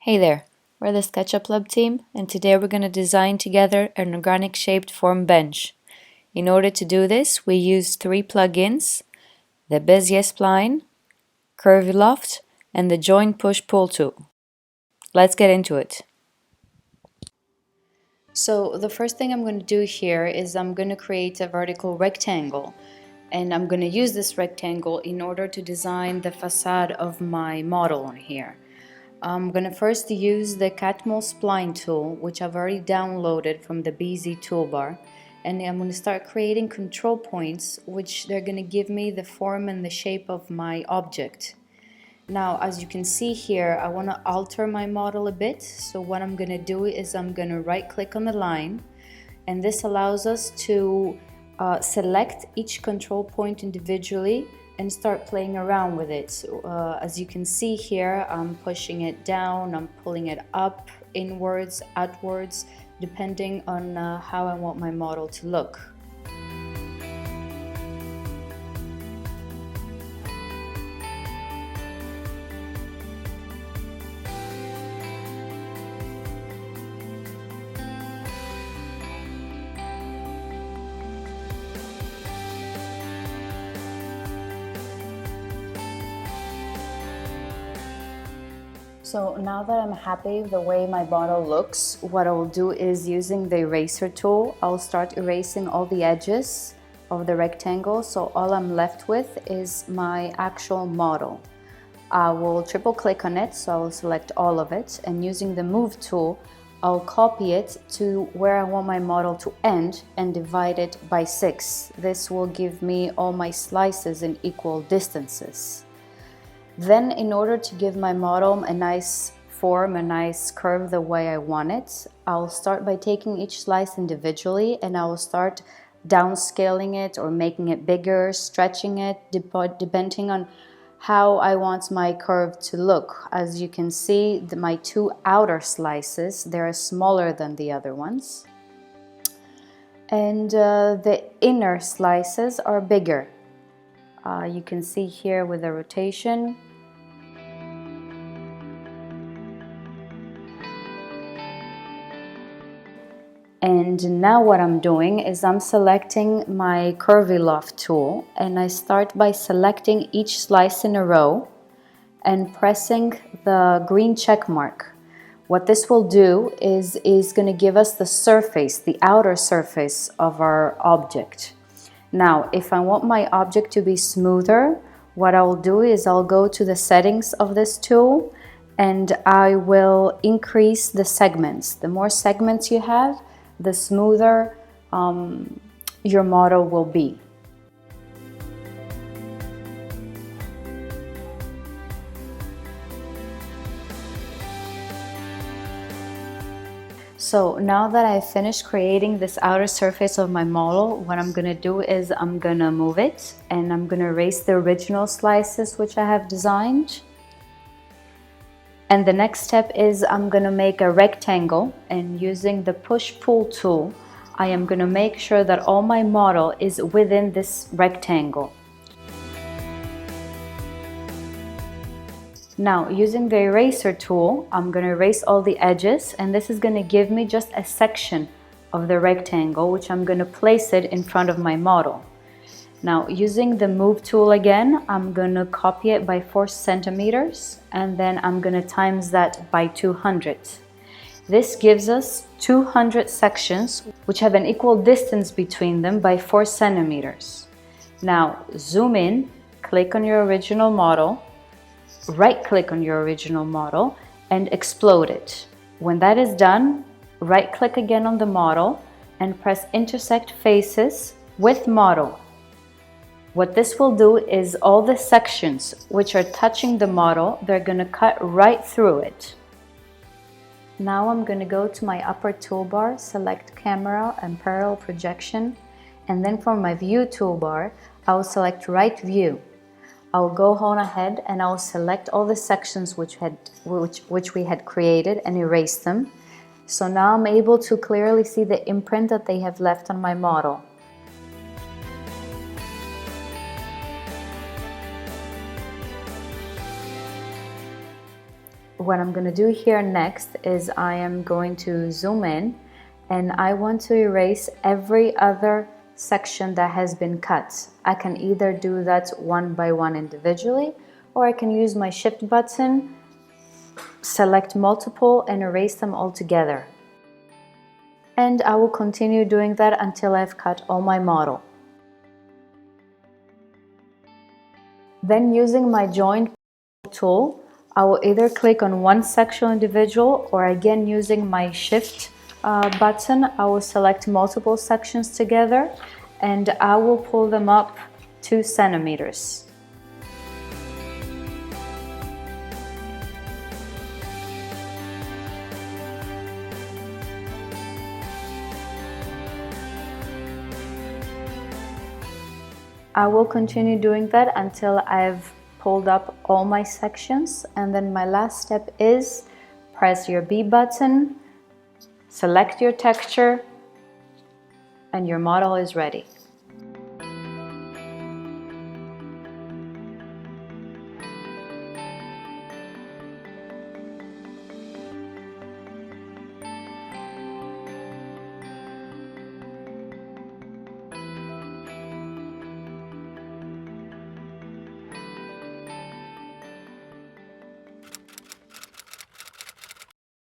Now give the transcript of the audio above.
Hey there, we're the SketchupLab team, and today we're going to design together an organic shaped form bench. In order to do this, we use three plugins: the Bezier spline, Curvy Loft, and the Join Push Pull tool. Let's get into it. So the first thing I'm going to do here is I'm going to create a vertical rectangle, and I'm going to use this rectangle in order to design the facade of my model on here. I'm going to first use the Catmull spline tool, which I've already downloaded from the BZ toolbar, and I'm going to start creating control points, which they're going to give me the form and the shape of my object. Now, as you can see here, I want to alter my model a bit, so what I'm going to do is I'm going to right click on the line, and this allows us to select each control point individually and start playing around with it. As you can see here, I'm pushing it down, I'm pulling it up, inwards, outwards, depending on how I want my model to look. So now that I'm happy with the way my model looks, what I will do is, using the eraser tool, I'll start erasing all the edges of the rectangle, so all I'm left with is my actual model. I will triple click on it, so I will select all of it, and using the move tool, I'll copy it to where I want my model to end and divide it by 6. This will give me all my slices in equal distances. Then, in order to give my model a nice form, a nice curve the way I want it, I'll start by taking each slice individually, and I will start downscaling it or making it bigger, stretching it, depending on how I want my curve to look. As you can see, my two outer slices, they're smaller than the other ones, and the inner slices are bigger. You can see here with the rotation. And now what I'm doing is I'm selecting my Curvy Loft tool, and I start by selecting each slice in a row and pressing the green check mark. What this will do is going to give us the surface, the outer surface of our object. Now, if I want my object to be smoother, what I'll do is I'll go to the settings of this tool, and I will increase the segments. The more segments you have, the smoother your model will be. So now that I've finished creating this outer surface of my model, what I'm going to do is I'm going to move it, and I'm going to erase the original slices which I have designed. And the next step is I'm going to make a rectangle, and using the push-pull tool, I am going to make sure that all my model is within this rectangle. Now, using the eraser tool, I'm going to erase all the edges, and this is going to give me just a section of the rectangle, which I'm going to place it in front of my model. Now, using the move tool again, I'm going to copy it by 4 centimeters, and then I'm going to times that by 200. This gives us 200 sections, which have an equal distance between them by 4 centimeters. Now, zoom in, click on your original model, right-click on your original model, and explode it. When that is done, right-click again on the model and press Intersect Faces with Model. What this will do is all the sections which are touching the model, they're going to cut right through it. Now I'm going to go to my upper toolbar, select Camera and Parallel Projection, and then from my View toolbar, I will select Right View. I'll go on ahead and I'll select all the sections which we had created and erase them. So now I'm able to clearly see the imprint that they have left on my model. what I'm going to do here next is I am going to zoom in, and I want to erase every other section that has been cut. I can either do that one by one individually, or I can use my shift button, select multiple, and erase them all together. And I will continue doing that until I've cut all my model. Then, using my join tool, I will either click on one section individual, or again using my shift button, I will select multiple sections together, and I will pull them up 2 centimeters. I will continue doing that until I've pulled up all my sections, and then my last step is press your B button, select your texture, and your model is ready.